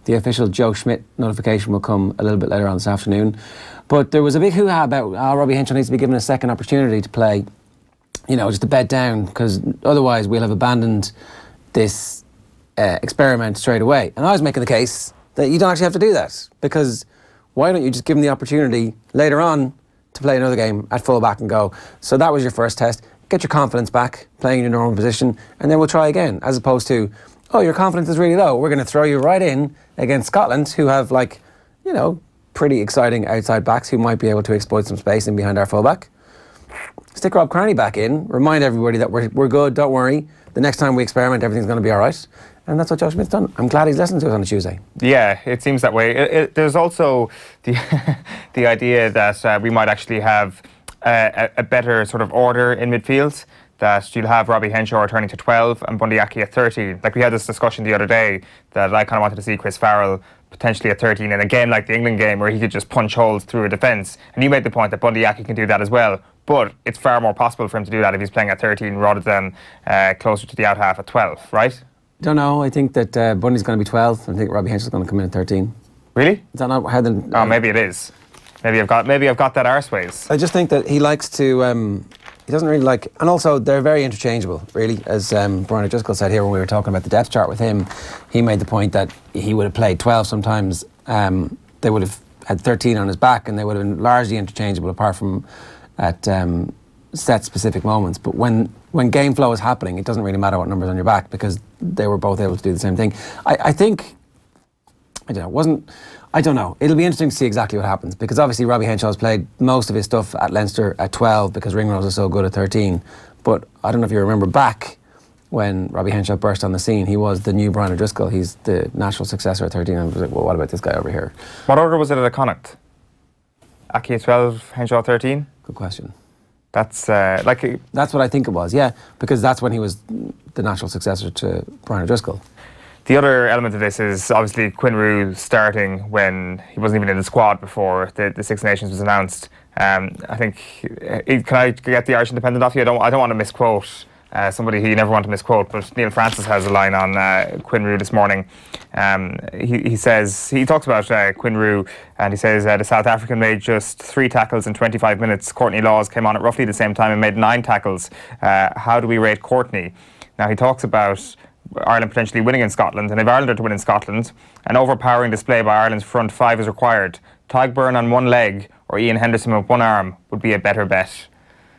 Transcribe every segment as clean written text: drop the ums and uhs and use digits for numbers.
The official Joe Schmidt notification will come a little bit later on this afternoon. But there was a big hoo-ha about Robbie Henshaw needs to be given a second opportunity to play, you know, just to bed down, because otherwise we'll have abandoned this experiment straight away. And I was making the case that you don't actually have to do that, because why don't you just give him the opportunity later on to play another game at full-back and go, so that was your first test, get your confidence back, playing in your normal position, and then we'll try again, as opposed to, oh, your confidence is really low, we're going to throw you right in against Scotland, who have, like, you know, pretty exciting outside backs who might be able to exploit some space in behind our full-back. Stick Rob Kearney back in, remind everybody that we're good, don't worry, the next time we experiment everything's going to be all right. And that's what Joe Schmidt's done. I'm glad he's listened to us on a Tuesday. Yeah, it seems that way. There's also the idea that we might actually have a better sort of order in midfield, that you'll have Robbie Henshaw returning to 12 and Bundy Aki at 13. Like we had this discussion the other day that I kind of wanted to see Chris Farrell potentially at 13, and again like the England game where he could just punch holes through a defence. And you made the point that Bundy Aki can do that as well, but it's far more possible for him to do that if he's playing at 13 rather than closer to the out half at 12, right? Don't know. I think that Bundy's going to be 12. I think Robbie Henshaw's going to come in at 13. Really? Is that not how the... Oh, maybe it is. Maybe I've got that arseways. I just think that he likes to... he doesn't really like... And also, they're very interchangeable, really. As Brian O'Driscoll said here when we were talking about the depth chart with him, he made the point that he would have played 12 sometimes. They would have had 13 on his back, and they would have been largely interchangeable, apart from at set specific moments. But when game flow is happening, it doesn't really matter what number's on your back, because they were both able to do the same thing. I think... I don't know. It'll be interesting to see exactly what happens, because obviously Robbie Henshaw's played most of his stuff at Leinster at 12 because Ringrose is so good at 13. But I don't know if you remember back when Robbie Henshaw burst on the scene, he was the new Brian O'Driscoll. He's the natural successor at 13. And I was like, well, what about this guy over here? What order was it at Connacht? Aki at 12, Henshaw 13? Good question. That's that's what I think it was, yeah, because that's when he was the natural successor to Brian O'Driscoll. The other element of this is obviously Quinn Roux starting when he wasn't even in the squad before the Six Nations was announced. I think, can I get the Irish Independent off you? I don't want to misquote somebody who you never want to misquote, but Neil Francis has a line on Quinn Roux this morning. He talks about Quinn Roux, and he says the South African made just 3 tackles in 25 minutes. Courtney Laws came on at roughly the same time and made 9 tackles. How do we rate Courtney? Now he talks about Ireland potentially winning in Scotland, and if Ireland are to win in Scotland, an overpowering display by Ireland's front 5 is required. Tadhg Beirne on one leg or Ian Henderson with one arm would be a better bet.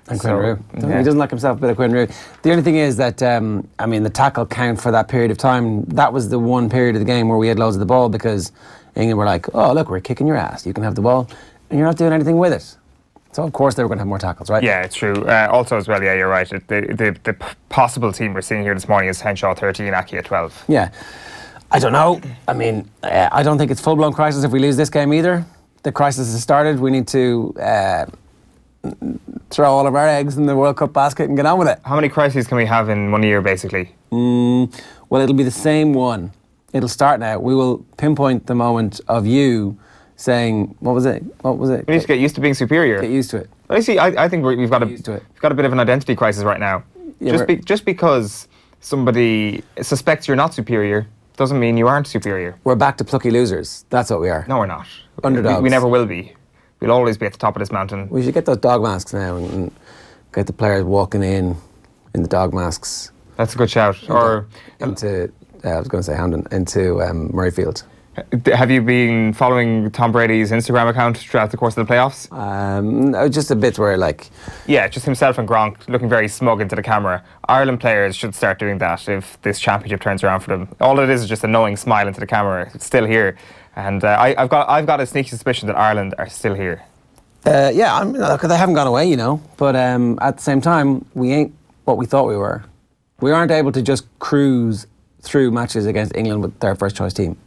And Quinn Roux. Yeah. He doesn't like himself a bit of Quinn Roux. The only thing is that, I mean, the tackle count for that period of time, that was the one period of the game where we had loads of the ball, because England were like, oh, look, we're kicking your ass. You can have the ball, and you're not doing anything with it. So, of course, they were going to have more tackles, right? Yeah, it's true. Also, as well, yeah, you're right. The possible team we're seeing here this morning is Henshaw 13, Aki at 12. Yeah. I don't know. I mean, I don't think it's full-blown crisis if we lose this game either. The crisis has started. We need to throw all of our eggs in the World Cup basket and get on with it. How many crises can we have in 1 year, basically? Well, it'll be the same one. It'll start now. We will pinpoint the moment of you saying, what was it? We need to get used to being superior. Get used to it. I see. I think we've got a bit of an identity crisis right now. Yeah, just because somebody suspects you're not superior doesn't mean you aren't superior. We're back to plucky losers. That's what we are. No, we're not. Underdogs. We never will be. We'll always be at the top of this mountain. We should get those dog masks now and get the players walking in the dog masks. That's a good shout. I was going to say Hamden, into Murrayfield. Have you been following Tom Brady's Instagram account throughout the course of the playoffs? Just a bit where, like... Yeah, just himself and Gronk looking very smug into the camera. Ireland players should start doing that if this championship turns around for them. All it is just a knowing smile into the camera. It's still here. And I've got a sneaky suspicion that Ireland are still here. Yeah, I mean, look, they haven't gone away, you know. But at the same time, we ain't what we thought we were. We aren't able to just cruise through matches against England with their first choice team.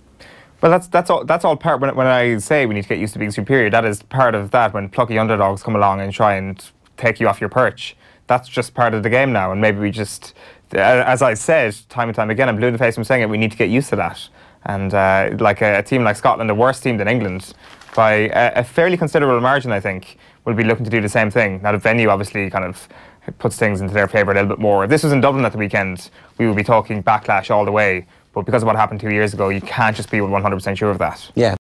Well, that's all part. When I say we need to get used to being superior, that is part of that. When plucky underdogs come along and try and take you off your perch, that's just part of the game now. And maybe we just, as I said time and time again, I'm blue in the face from saying it, we need to get used to that. And like a team like Scotland, a worse team than England, by a fairly considerable margin, I think, will be looking to do the same thing. Now, the venue obviously kind of puts things into their favour a little bit more. If this was in Dublin at the weekend, we would be talking backlash all the way. but because of what happened 2 years ago, you can't just be 100% sure of that. Yeah.